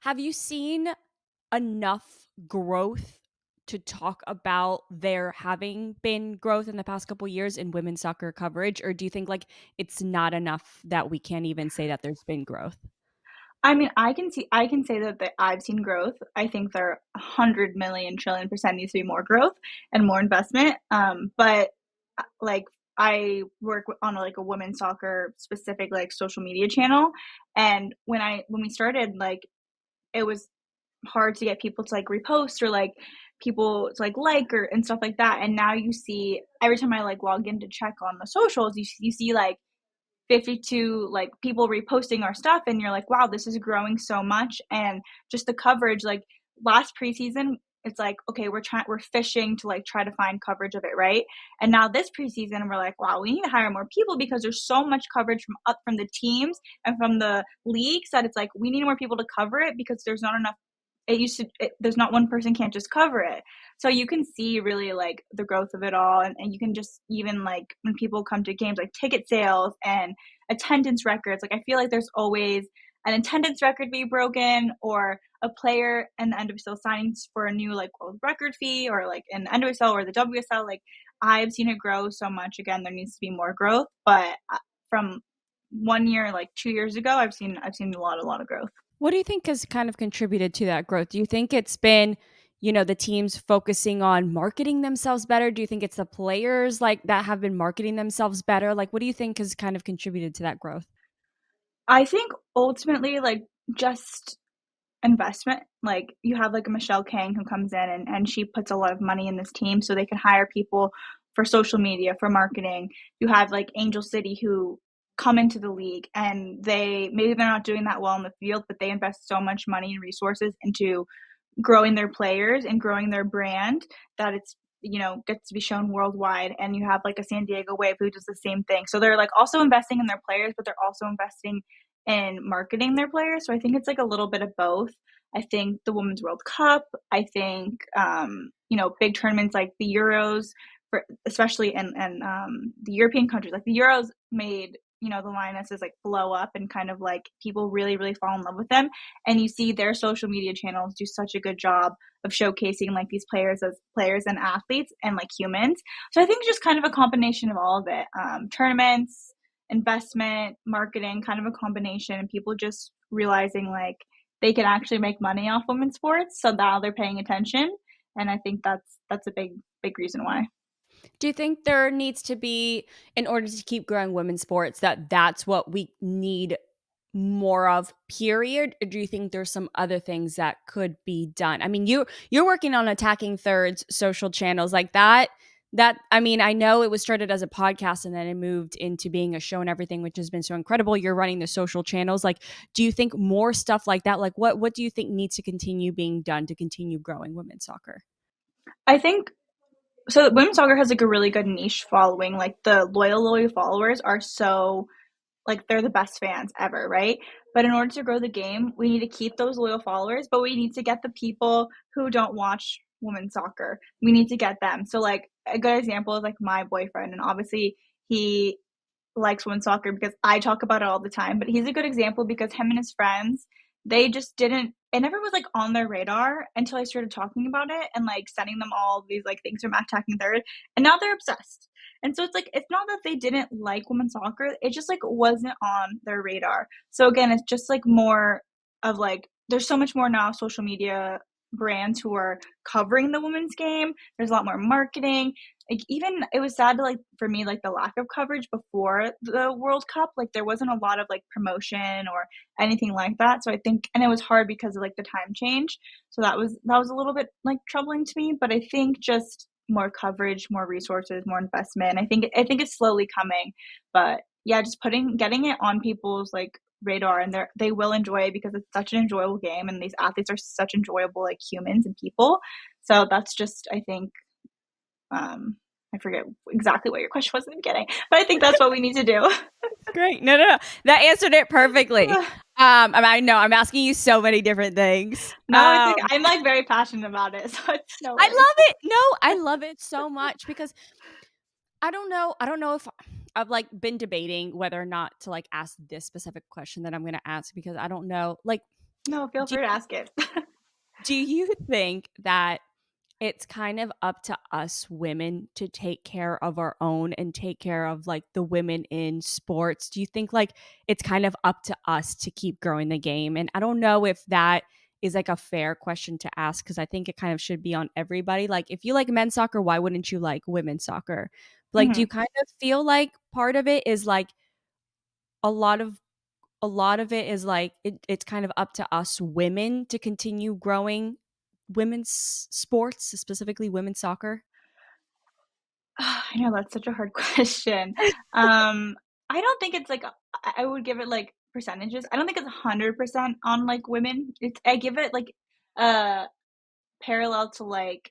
Have you seen enough growth to talk about there having been growth in the past couple years in women's soccer coverage? Or do you think like it's not enough that we can't even say that there's been growth? I mean, I can say that I've seen growth. I think there 100 million trillion percent needs to be more growth and more investment. But like I work on like a women's soccer specific like social media channel, and when we started, like it was hard to get people to like repost or like people to like or and stuff like that. And now you see every time I like log in to check on the socials, you see like 52 like people reposting our stuff, and you're like, wow, this is growing so much. And just the coverage, like last preseason, it's like, okay, we're fishing to like try to find coverage of it, right? And now this preseason we're like, wow, we need to hire more people because there's so much coverage from the teams and from the leagues that it's like we need more people to cover it because there's not enough. There's not one person can't just cover it. So you can see really like the growth of it all, and you can just even like when people come to games, like ticket sales and attendance records, like I feel like there's always an attendance record be broken, or a player and the NWSL signing for a new like world record fee, or like in NWSL or the WSL. Like I've seen it grow so much. Again, there needs to be more growth, but from 1 year, like 2 years ago, I've seen a lot of growth. What do you think has kind of contributed to that growth? Do you think it's been, the teams focusing on marketing themselves better? Do you think it's the players like that have been marketing themselves better? Like, what do you think has kind of contributed to that growth? I think ultimately, like, just investment. Like, you have, like, a Michelle Kang who comes in, and she puts a lot of money in this team so they can hire people for social media, for marketing. You have, like, Angel City who come into the league, and they're not doing that well in the field, but they invest so much money and resources into growing their players and growing their brand that it's gets to be shown worldwide. And you have like a San Diego Wave who does the same thing, so they're like also investing in their players, but they're also investing in marketing their players. So I think it's like a little bit of both. I think the Women's World Cup, I think big tournaments like the Euros, for especially in the European countries, like the Euros made the lionesses like blow up, and kind of like people really really fall in love with them. And you see their social media channels do such a good job of showcasing like these players as players and athletes and like humans. So I think just kind of a combination of all of it. Tournaments, investment, marketing, kind of a combination, and people just realizing like they can actually make money off women's sports, so now they're paying attention. And I think that's a big reason why. Do you think there needs to be, in order to keep growing women's sports, that's what we need more of, period? Or do you think there's some other things that could be done? I mean, you're working on attacking thirds social channels like that I mean, I know it was started as a podcast and then it moved into being a show and everything, which has been so incredible. You're running the social channels. Like, do you think more stuff like that, like what do you think needs to continue being done to continue growing women's soccer? I think so. Women's soccer has like a really good niche following. Like the loyal followers are so like they're the best fans ever, right? But in order to grow the game, we need to keep those loyal followers, but we need to get the people who don't watch women's soccer. We need to get them. So like a good example is like my boyfriend, and obviously he likes women's soccer because I talk about it all the time. But he's a good example because him and his friends, they just didn't, it never was like on their radar until I started talking about it and like sending them all these like things from attacking third. And now they're obsessed. And so it's like, it's not that they didn't like women's soccer, it just like wasn't on their radar. So again, it's just like more of like, there's so much more now social media brands who are covering the women's game. There's a lot more marketing. Like even it was sad to like for me like the lack of coverage before the World Cup. Like there wasn't a lot of like promotion or anything like that. So I think, and it was hard because of like the time change. So that was a little bit like troubling to me. But I think just more coverage, more resources, more investment. I think it's slowly coming. But yeah, just getting it on people's like radar, and they will enjoy it because it's such an enjoyable game, and these athletes are such enjoyable like humans and people. So that's just, I think, I forget exactly what your question was in the beginning, but I think that's what we need to do. Great. No. That answered it perfectly. I know I'm asking you so many different things. No, it's like I'm like very passionate about it, so it's no I worries. love it. No, I love it so much because I don't know. I don't know if I've like been debating whether or not to like ask this specific question that I'm going to ask, because I don't know. Like, No, feel Do free to ask it. do you think that it's kind of up to us women to take care of our own and take care of like the women in sports? Do you think like it's kind of up to us to keep growing the game? And I don't know if that is like a fair question to ask because I think it kind of should be on everybody. Like if you like men's soccer, why wouldn't you like women's soccer? Like do Hmm. you kind of feel like part of it is like a lot of a lot of it is like it's kind of up to us women to continue growing women's sports, specifically women's soccer? I know that's such a hard question. I don't think it's like I would give it like percentages. I don't think it's 100% on like women. I give it like a parallel to like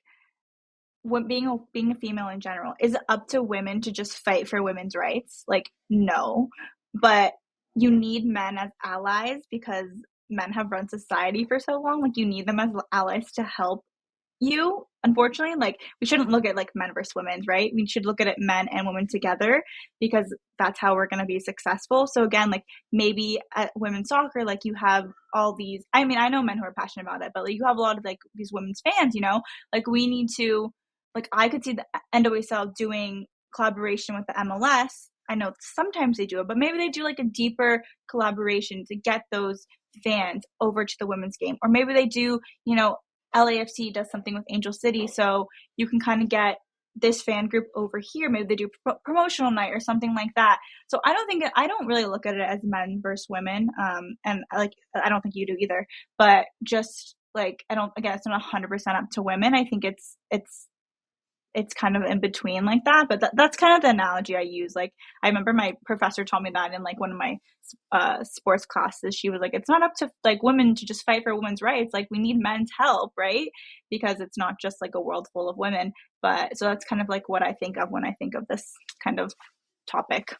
when being a female in general. Is it up to women to just fight for women's rights? Like no, but you need men as allies because men have run society for so long. Like you need them as allies to help you, unfortunately. Like we shouldn't look at like men versus women, right? We should look at it men and women together because that's how we're going to be successful. So again, like maybe at women's soccer, like you have all these, I mean, I know men who are passionate about it, but like you have a lot of like these women's fans, like we need to, like I could see the NWSL doing collaboration with the MLS. I know sometimes they do it, but maybe they do like a deeper collaboration to get those fans over to the women's game. Or maybe they do, LAFC does something with Angel City, so you can kind of get this fan group over here. Maybe they do promotional night or something like that. So I don't really look at it as men versus women, and like I don't think you do either. But just like I don't, again, it's not 100% up to women. I think it's kind of in between like that, but that's kind of the analogy I use. Like I remember my professor told me that in like one of my sports classes. She was like, it's not up to like women to just fight for women's rights. Like we need men's help, right? Because it's not just like a world full of women. But so that's kind of like what I think of when I think of this kind of topic.